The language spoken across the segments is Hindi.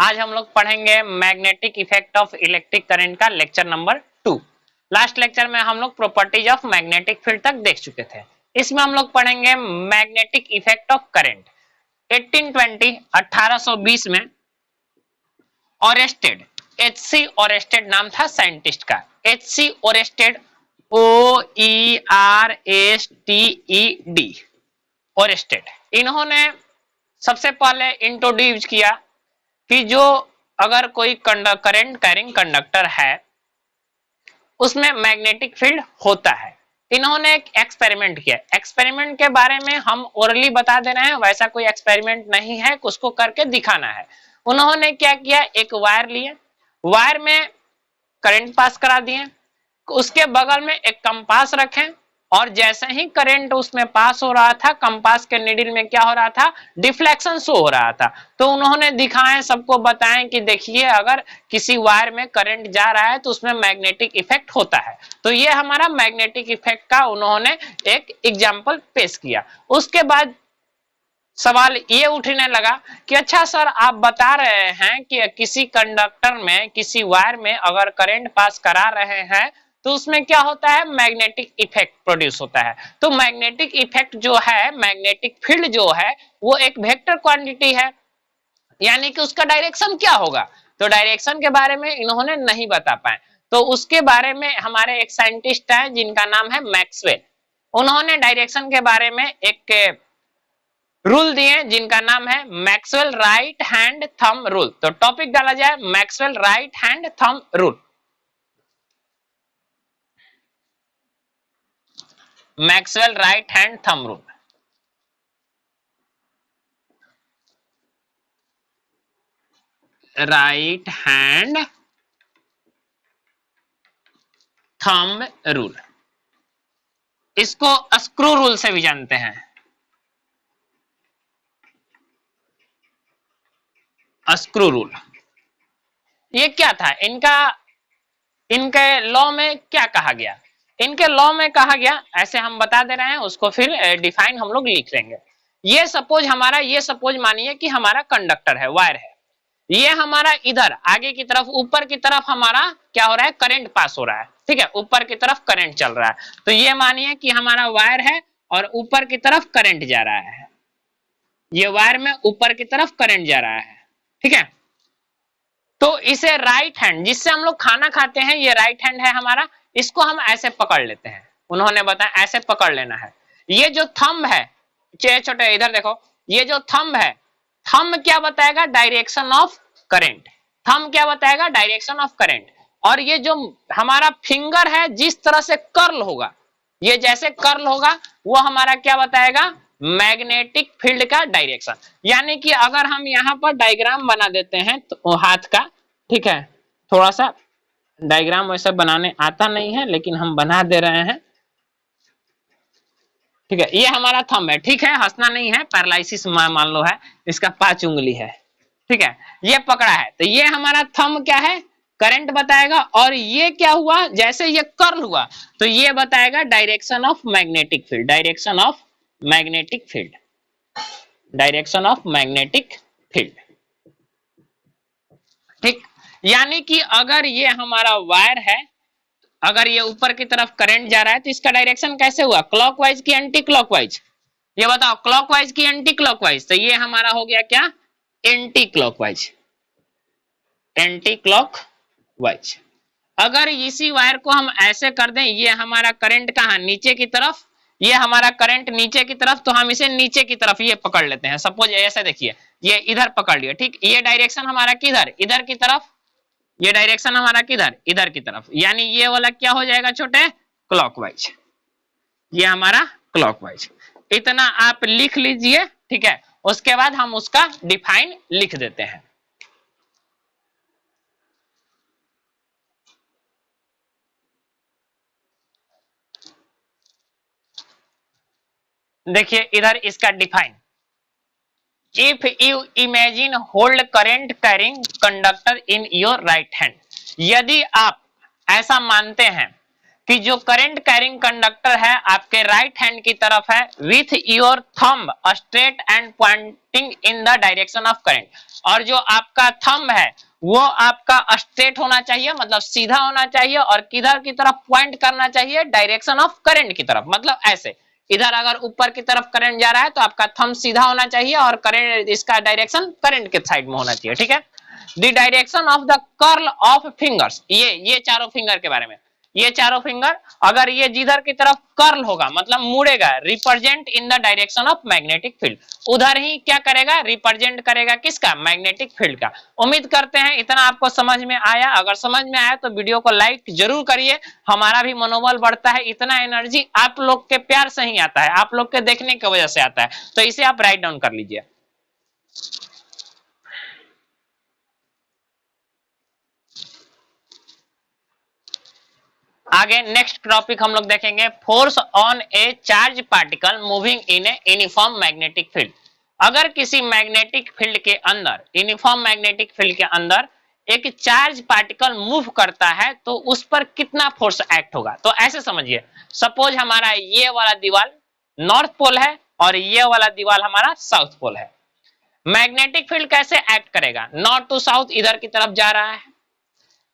आज हम लोग पढ़ेंगे magnetic effect of electric current का लेक्चर नंबर 2। लास्ट लेक्चर में हम लोग प्रॉपर्टीज ऑफ मैग्नेटिक फील्ड तक देख चुके थे। इसमें हम लोग पढ़ेंगे मैग्नेटिक इफेक्ट ऑफ करंट। 1820 में ओरेस्टेड, एचसी ओरेस्टेड नाम था साइंटिस्ट का। HC Oersted, OERSTED, Oersted. इन्होंने सबसे पहले इंट्रोड्यूस किया कि जो अगर कोई करंट कैरिंग कंडक्टर है उसमें मैग्नेटिक फील्ड होता है। इन्होंने एक एक्सपेरिमेंट किया। एक्सपेरिमेंट के बारे में हम ओरली बता दे रहे हैं, वैसा कोई एक्सपेरिमेंट नहीं है, उसको करके दिखाना है। उन्होंने क्या किया, एक वायर लिए, वायर में करंट पास करा दिए, उसके बगल में एक कंपास रखें और जैसे ही करंट उसमें पास हो रहा था, कंपास के नीडल में क्या हो रहा था, डिफ्लेक्शन शो हो रहा था। तो उन्होंने दिखाएं, सबको बताएं कि देखिए अगर किसी वायर में करंट जा रहा है तो उसमें मैग्नेटिक इफेक्ट होता है। तो ये हमारा मैग्नेटिक इफेक्ट का उन्होंने एक एग्जांपल पेश किया। उसके बाद सवाल ये उठने लगा कि अच्छा सर, आप बता रहे हैं कि किसी कंडक्टर में, किसी वायर में अगर करंट पास करा रहे हैं तो उसमें क्या होता है, मैग्नेटिक इफेक्ट प्रोड्यूस होता है। तो मैग्नेटिक इफेक्ट जो है, मैग्नेटिक फील्ड जो है, वो एक वेक्टर क्वांटिटी है, यानी कि उसका डायरेक्शन क्या होगा। तो डायरेक्शन के बारे में इन्होंने नहीं बता पाए। तो उसके बारे में हमारे एक साइंटिस्ट है जिनका नाम है मैक्सवेल। उन्होंने डायरेक्शन के बारे में एक रूल दिए जिनका नाम है Maxwell right hand thumb rule. तो टॉपिक डाला जाए Maxwell right hand thumb rule. Maxwell right hand thumb rule. Right hand thumb rule, इसको स्क्रू रूल से भी जानते हैं। स्क्रू रूल ये क्या था, इनके लॉ में क्या कहा गया। इनके लॉ में कहा गया, ऐसे हम बता दे रहे हैं, उसको फिर डिफाइन हम लोग लिख लेंगे। ये सपोज मानिए कि हमारा कंडक्टर है, वायर है, ये हमारा इधर आगे की तरफ, ऊपर की तरफ हमारा क्या हो रहा है, करंट पास हो रहा है। ठीक है, ऊपर की तरफ करंट चल रहा है। तो ये मानिए कि हमारा वायर है और ऊपर की तरफ करंट जा रहा है। ये वायर में ऊपर की तरफ करंट जा रहा है। ठीक है, तो इसे राइट हैंड, जिससे हम लोग खाना खाते हैं, ये राइट हैंड है हमारा, इसको हम ऐसे पकड़ लेते हैं। उन्होंने बताया ऐसे पकड़ लेना है। ये जो थंब है, छोटे इधर देखो, ये जो थंब है, थंब क्या बताएगा, डायरेक्शन ऑफ करंट। थंब क्या बताएगा, डायरेक्शन ऑफ करंट। और ये जो हमारा फिंगर है, जिस तरह से कर्ल होगा, ये जैसे कर्ल होगा, वो हमारा क्या बताएगा, मैग्नेटिक फील्ड का डायरेक्शन। यानी कि अगर हम यहाँ पर डायग्राम बना देते हैं तो हाथ का, ठीक है, थोड़ा सा डायग्राम वैसे बनाने आता नहीं है लेकिन हम बना दे रहे हैं। ठीक है, ये हमारा थंब है। ठीक है, हंसना नहीं है, पैरालिसिस मान लो है, इसका 5 उंगली है। ठीक है, ये पकड़ा है, तो ये हमारा थंब क्या है, करंट बताएगा। और ये क्या हुआ, जैसे ये कर्ल हुआ तो ये बताएगा direction of magnetic field. Direction of magnetic field, direction of magnetic field. ठीक, यानी कि अगर ये हमारा वायर है, अगर ये ऊपर की तरफ करंट जा रहा है तो इसका डायरेक्शन कैसे हुआ, क्लॉकवाइज की एंटी क्लॉकवाइज। ये बताओ, क्लॉकवाइज की एंटी क्लॉकवाइज। तो ये हमारा हो गया क्या, एंटी क्लॉकवाइज, एंटी क्लॉकवाइज। अगर इसी वायर को हम ऐसे कर दें, ये हमारा करंट कहां, नीचे की तरफ, ये हमारा करंट नीचे की तरफ, तो हम इसे नीचे की तरफ ये पकड़ लेते हैं। सपोज ऐसे देखिए, ये इधर पकड़ लिया। ठीक, ये डायरेक्शन हमारा किधर, इधर की तरफ, ये डायरेक्शन हमारा किधर, इधर की तरफ, यानी ये वाला क्या हो जाएगा छोटे, क्लॉकवाइज। ये हमारा क्लॉकवाइज। इतना आप लिख लीजिए। ठीक है, उसके बाद हम उसका डिफाइन लिख देते हैं। देखिए इधर इसका define, if you imagine hold current carrying conductor in your right hand. यदि आप ऐसा मानते हैं कि जो करंट कैरिंग कंडक्टर है आपके राइट हैंड की तरफ है, with your thumb straight and pointing in the direction of current, और जो आपका थंब है वो आपका स्ट्रेट होना चाहिए, मतलब सीधा होना चाहिए, और किधर की तरफ पॉइंट करना चाहिए, डायरेक्शन ऑफ करंट की तरफ, मतलब ऐसे इधर अगर ऊपर की तरफ करंट जा रहा है तो आपका थंब सीधा होना चाहिए और करंट इसका डायरेक्शन करंट के साइड में होना चाहिए, ठीक है। The direction of the curl of fingers, ये चारों फिंगर के बारे में, ये चारों फिंगर अगर ये जिधर की तरफ कर्ल होगा मतलब मुड़ेगा, represent in the direction of magnetic field, उधर ही क्या करेगा, रिप्रेजेंट करेगा किसका, मैग्नेटिक फील्ड का। उम्मीद करते हैं इतना आपको समझ में आया। अगर समझ में आया तो वीडियो को लाइक जरूर करिए, हमारा भी मनोबल बढ़ता है। इतना एनर्जी आप लोग के प्यार से ही आता है, आप लोग के देखने की वजह से आता है, तो इसे आप राइट डाउन कर लीजिए। आगे नेक्स्ट टॉपिक हम लोग देखेंगे, force on A charge particle moving in a uniform magnetic field. अगर किसी मैग्नेटिक फील्ड के अंदर, यूनिफॉर्म मैग्नेटिक फील्ड के अंदर एक चार्ज पार्टिकल मूव करता है तो उस पर कितना फोर्स एक्ट होगा। तो ऐसे समझिए, सपोज हमारा ये वाला दीवार नॉर्थ पोल है और ये वाला दीवार हमारा साउथ पोल है। मैग्नेटिक फील्ड कैसे एक्ट करेगा, नॉर्थ टू साउथ इधर की तरफ जा रहा है,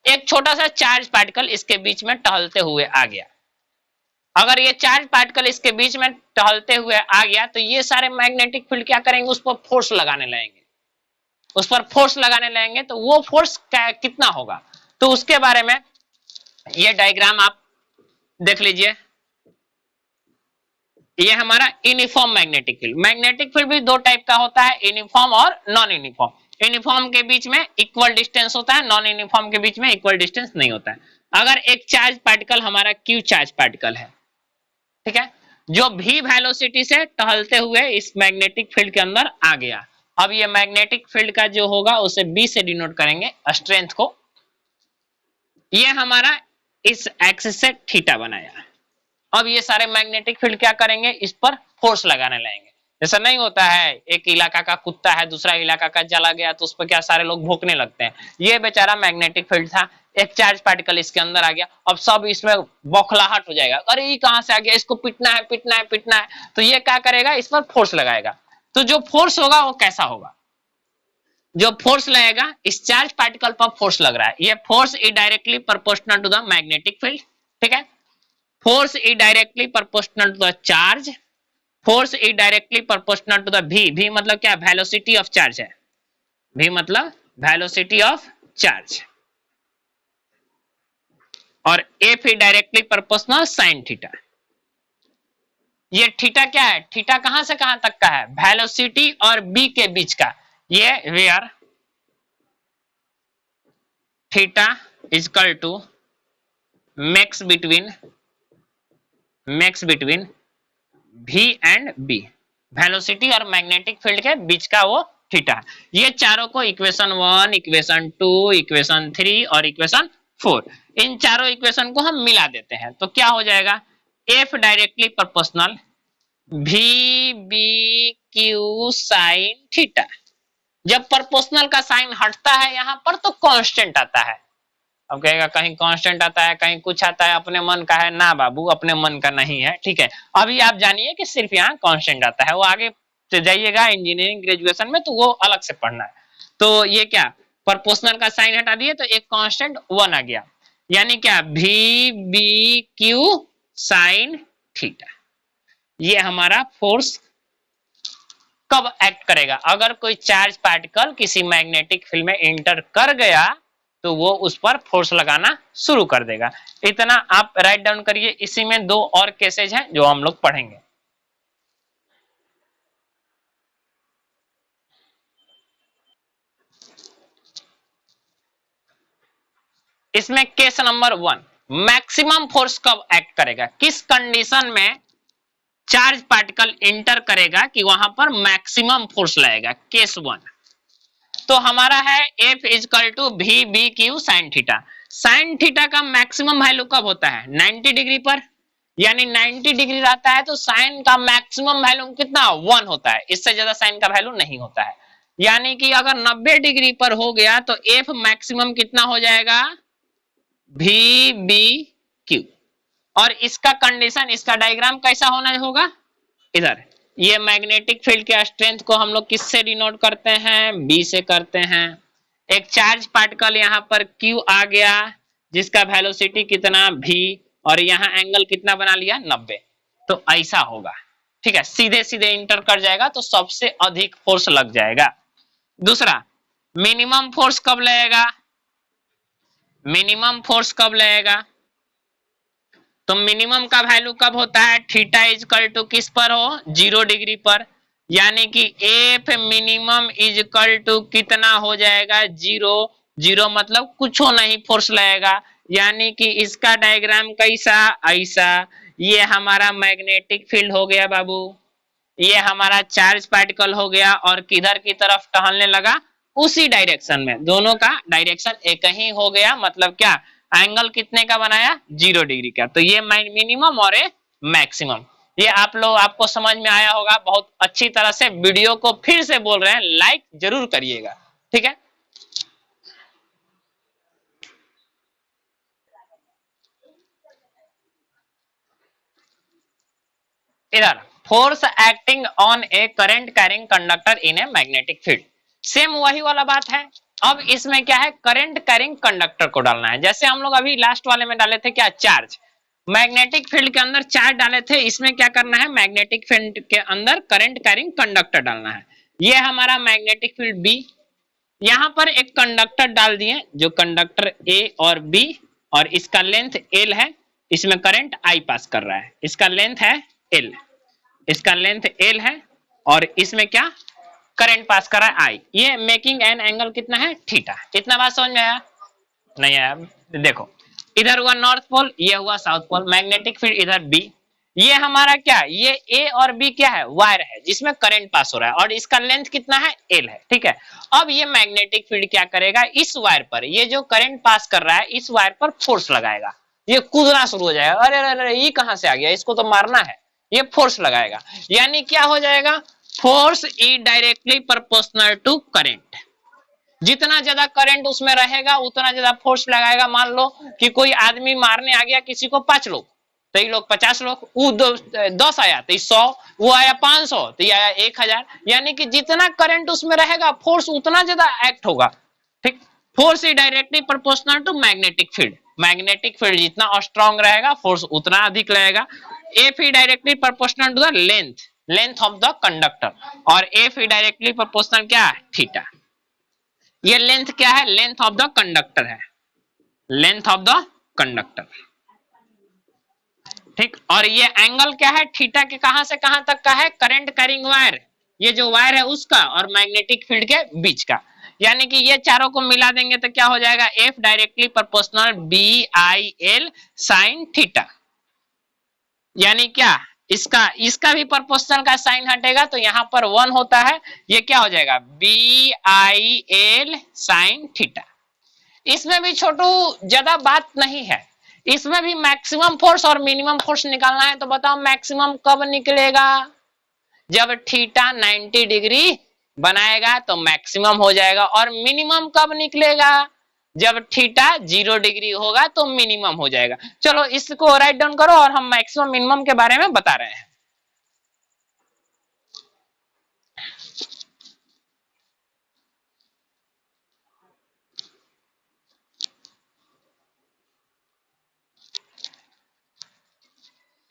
एक छोटा सा चार्ज पार्टिकल इसके बीच में टहलते हुए आ गया। अगर ये चार्ज पार्टिकल इसके बीच में टहलते हुए आ गया तो ये सारे मैग्नेटिक फील्ड क्या करेंगे, उस पर फोर्स लगाने लगेंगे, उस पर फोर्स लगाने लगेंगे। तो वो फोर्स कितना होगा, तो उसके बारे में ये डायग्राम आप देख लीजिए। ये हमारा uniform magnetic field, magnetic field भी दो टाइप का होता है, यूनिफॉर्म और नॉन यूनिफॉर्म। यूनिफॉर्म के बीच में इक्वल डिस्टेंस होता है, नॉन यूनिफॉर्म के बीच में इक्वल डिस्टेंस नहीं होता है। अगर एक चार्ज पार्टिकल हमारा क्यू चार्ज पार्टिकल है, ठीक है, जो भी वेलोसिटी से टहलते हुए इस मैग्नेटिक फील्ड के अंदर आ गया। अब ये मैग्नेटिक फील्ड का जो होगा उसे बी से डिनोट करेंगे स्ट्रेंथ को। ये हमारा इस एक्सिस से थीटा बनाया। अब ये सारे मैग्नेटिक फील्ड क्या करेंगे, इस पर फोर्स लगाने लगेंगे। जैसा नहीं होता है, एक इलाका का कुत्ता है दूसरा इलाका का चला गया तो उस पर क्या सारे लोग भौंकने लगते हैं। ये बेचारा मैग्नेटिक फील्ड था, एक चार्ज पार्टिकल इसके अंदर आ गया, अब सब इसमें बौखलाहट हो जाएगा, अरे ये कहां से आ गया, इसको पिटना है पिटना है पिटना है। तो ये क्या करेगा, इस पर फोर्स लगाएगा। तो जो फोर्स होगा वो कैसा होगा, जो फोर्स लगेगा इस चार्ज पार्टिकल पर फोर्स लग रहा है, ये force is directly proportional to the magnetic field, ठीक है। Force is directly proportional to the charge, force is directly proportional to the v मतलब क्या, वेलोसिटी ऑफ चार्ज है, v मतलब वेलोसिटी ऑफ चार्ज, और f is directly proportional sine theta. ये थीटा क्या है, थीटा कहां से कहां तक का है, वेलोसिटी और b के बीच का, ये where theta is equal to max between v and b, velocity और मैग्नेटिक फील्ड के बीच का वो थीटा। ये चारों को इक्वेशन 1, इक्वेशन 2, इक्वेशन 3 और इक्वेशन 4, इन चारों इक्वेशन को हम मिला देते हैं तो क्या हो जाएगा, f directly proportional v b q sine theta. जब प्रोपोर्शनल का साइन हटता है यहां पर तो कांस्टेंट आता है। अब कहेगा कहीं कांस्टेंट आता है कहीं कुछ आता है, अपने मन का है ना बाबू, अपने मन का नहीं है, ठीक है। अभी आप जानिए कि सिर्फ यहाँ कांस्टेंट आता है, वो आगे जाइएगा इंजीनियरिंग ग्रेजुएशन में तो वो अलग से पढ़ना है। तो ये क्या, प्रोपोर्शनल का साइन हटा दिए तो एक कांस्टेंट 1 आ गया, यानी क्या v b q sign theta. ये हमारा फोर्स कब एक्ट करेगा, अगर कोई चार्ज पार्टिकल किसी मैग्नेटिक फील्ड में एंटर कर गया तो वो उस पर फोर्स लगाना शुरू कर देगा। इतना आप राइट डाउन करिए। इसी में दो और केसेज हैं जो हम लोग पढ़ेंगे। इसमें केस नंबर 1, मैक्सिमम फोर्स कब एक्ट करेगा, किस कंडीशन में चार्ज पार्टिकल एंटर करेगा कि वहां पर मैक्सिमम फोर्स लगेगा। केस 1 तो हमारा है F equal to V B Q sine theta. Sine theta का मैक्सिमम वैल्यू कब होता है, 90 डिग्री पर, यानी 90 डिग्री रहता है तो साइन का मैक्सिमम वैल्यू कितना 1 होता है, इससे ज्यादा साइन का वैल्यू नहीं होता है। यानी कि अगर 90 डिग्री पर हो गया तो F मैक्सिमम कितना हो जाएगा, वी बी क्यू। और इसका कंडीशन, इसका डायग्राम कैसा होना होगा, इधर ये मैग्नेटिक फील्ड के स्ट्रेंथ को हम लोग किससे डिनोट करते हैं, बी से करते हैं। एक चार्ज पार्टिकल यहाँ पर क्यू आ गया जिसका वेलोसिटी कितना v, और यहाँ एंगल कितना बना लिया 90, तो ऐसा होगा। ठीक है, सीधे सीधे इंटर कर जाएगा तो सबसे अधिक फोर्स लग जाएगा। दूसरा, मिनिमम फोर्स कब लगेगा, मिनिमम फोर्स कब लगेगा, तो मिनिमम का वैल्यू कब होता है, थीटा इजकल टू किस पर हो, 0 डिग्री पर, यानी कि एफ मिनिमम इजकल टू कितना हो जाएगा, 0। 0 मतलब कुछ हो नहीं फोर्स लगेगा, यानी कि इसका डायग्राम कैसा, ऐसा। ये हमारा मैग्नेटिक फील्ड हो गया बाबू, ये हमारा चार्ज पार्टिकल हो गया, और किधर की तरफ टहलने लगा, उसी डायरेक्शन में, दोनों का डायरेक्शन एक ही हो गया। मतलब क्या, एंगल कितने का बनाया, 0 डिग्री का। तो ये मिनिमम और ये मैक्सिमम, ये आप लोग, आपको समझ में आया होगा बहुत अच्छी तरह से। वीडियो को फिर से बोल रहे हैं, लाइक जरूर करिएगा, ठीक है। इधर force acting on A current carrying conductor in a magnetic field, same वही वाला बात है। अब इसमें क्या है, करंट कैरिंग कंडक्टर को डालना है। जैसे हम लोग अभी लास्ट वाले में डाले थे क्या, चार्ज, मैग्नेटिक फील्ड के अंदर चार्ज डाले थे, इसमें क्या करना है, मैग्नेटिक फील्ड के अंदर करंट कैरिंग कंडक्टर डालना है। ये हमारा मैग्नेटिक फील्ड बी, यहाँ पर एक कंडक्टर डाल दिए जो कंडक्टर ए और बी, और इसका लेंथ एल है, इसमें करंट आई पास कर रहा है, इसका लेंथ है एल, इसका लेंथ एल है, और इसमें क्या करंट पास कर रहा है आई। ये मेकिंग एन एंगल कितना है, थीटा। इतना बात समझ में आया, नहीं आया, देखो इधर हुआ नॉर्थ पोल, ये हुआ साउथ पोल, मैग्नेटिक फील्ड इधर बी, ये हमारा क्या, ये ए और बी क्या है, वायर है जिसमें करंट पास हो रहा है, और इसका लेंथ कितना है, एल है, ठीक है। अब ये मैग्नेटिक फील्ड क्या करेगा, इस वायर पर, ये जो करंट पास कर रहा है इस वायर पर फोर्स लगाएगा, ये कूदना शुरू हो जाएगा, अरे अरे अरे ये कहां से आ गया, इसको तो मारना है, ये फोर्स लगाएगा। यानी क्या हो जाएगा, force is directly proportional to current, जितना ज्यादा करंट उसमें रहेगा उतना ज्यादा फोर्स लगाएगा। मान लो कि कोई आदमी मारने आ गया किसी को 5 लोग, तो ये लोग 50 लोग, वो 10 आया तो 100, वो आया 500 तो ये आया 1000, यानी कि जितना करंट उसमें रहेगा फोर्स उतना ज्यादा एक्ट होगा, ठीक। Force is directly proportional to magnetic field, magnetic field जितना स्ट्रांग रहेगा फोर्स उतना अधिक लगेगा। F is directly proportional to the length, length of the conductor, और एफ इज डायरेक्टली प्रोपोर्शनल क्या है, थीटा। ये लेंथ क्या है, लेंथ ऑफ द कंडक्टर है, लेंथ ऑफ द कंडक्टर, ठीक। और ये एंगल क्या है, थीटा के कहां से कहां तक का है, करंट कैरिंग वायर, ये जो वायर है उसका और मैग्नेटिक फील्ड के बीच का, यानी कि ये चारों को मिला देंगे तो क्या हो जाएगा, F directly proportional B I L sine theta. यानी क्या, इसका भी प्रोपोर्शनल का साइन हटेगा तो यहाँ पर 1 होता है, ये क्या हो जाएगा, B I L sine theta. इसमें भी छोटू ज्यादा बात नहीं है, इसमें भी मैक्सिमम फोर्स और मिनिमम फोर्स निकालना है। तो बताओ मैक्सिमम कब निकलेगा, जब थीटा 90 डिग्री बनाएगा तो मैक्सिमम हो जाएगा, और मिनिमम कब निकलेगा, जब थीटा 0 डिग्री होगा तो मिनिमम हो जाएगा। चलो इसको राइट डाउन करो, और हम मैक्सिमम मिनिमम के बारे में बता रहे हैं।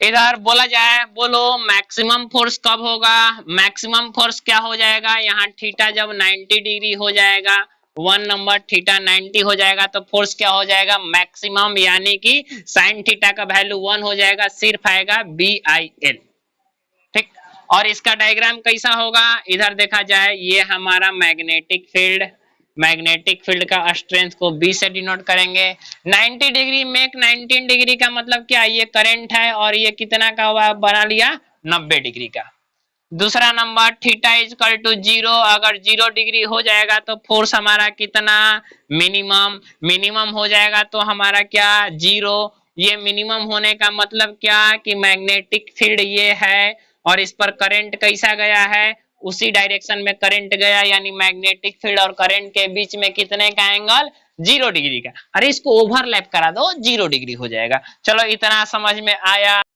इधर बोला जाए, बोलो मैक्सिमम फोर्स कब होगा, मैक्सिमम फोर्स क्या हो जाएगा, यहाँ थीटा जब 90 डिग्री हो जाएगा, 1 नंबर थीटा 90 हो जाएगा तो फोर्स क्या हो जाएगा, मैक्सिमम, यानी कि साइन थीटा का वैल्यू 1 हो जाएगा, सिर्फ आएगा बी आई एल, ठीक। और इसका डायग्राम कैसा होगा, इधर देखा जाए, ये हमारा मैग्नेटिक फील्ड, मैग्नेटिक फील्ड का स्ट्रेंथ को बी से डिनोट करेंगे। 90 डिग्री मेक 19 डिग्री का मतलब क्या, ये करंट है, और ये कितना का हुआ, बना लिया 90 डिग्री का। दूसरा नंबर थीटा इजकल टू 0, अगर 0 डिग्री हो जाएगा तो फोर्स हमारा कितना, मिनिमम, मिनिमम हो जाएगा तो हमारा क्या 0। ये मिनिमम होने का मतलब क्या कि मैग्नेटिक फील्ड ये है और इस पर करंट कैसा गया है, उसी डायरेक्शन में करंट गया, यानी मैग्नेटिक फील्ड और करंट के बीच में कितने का एंगल, 0 डिग्री का। अरे इसको ओवरलैप करा दो, 0 डिग्री हो जाएगा। चलो इतना समझ में आया।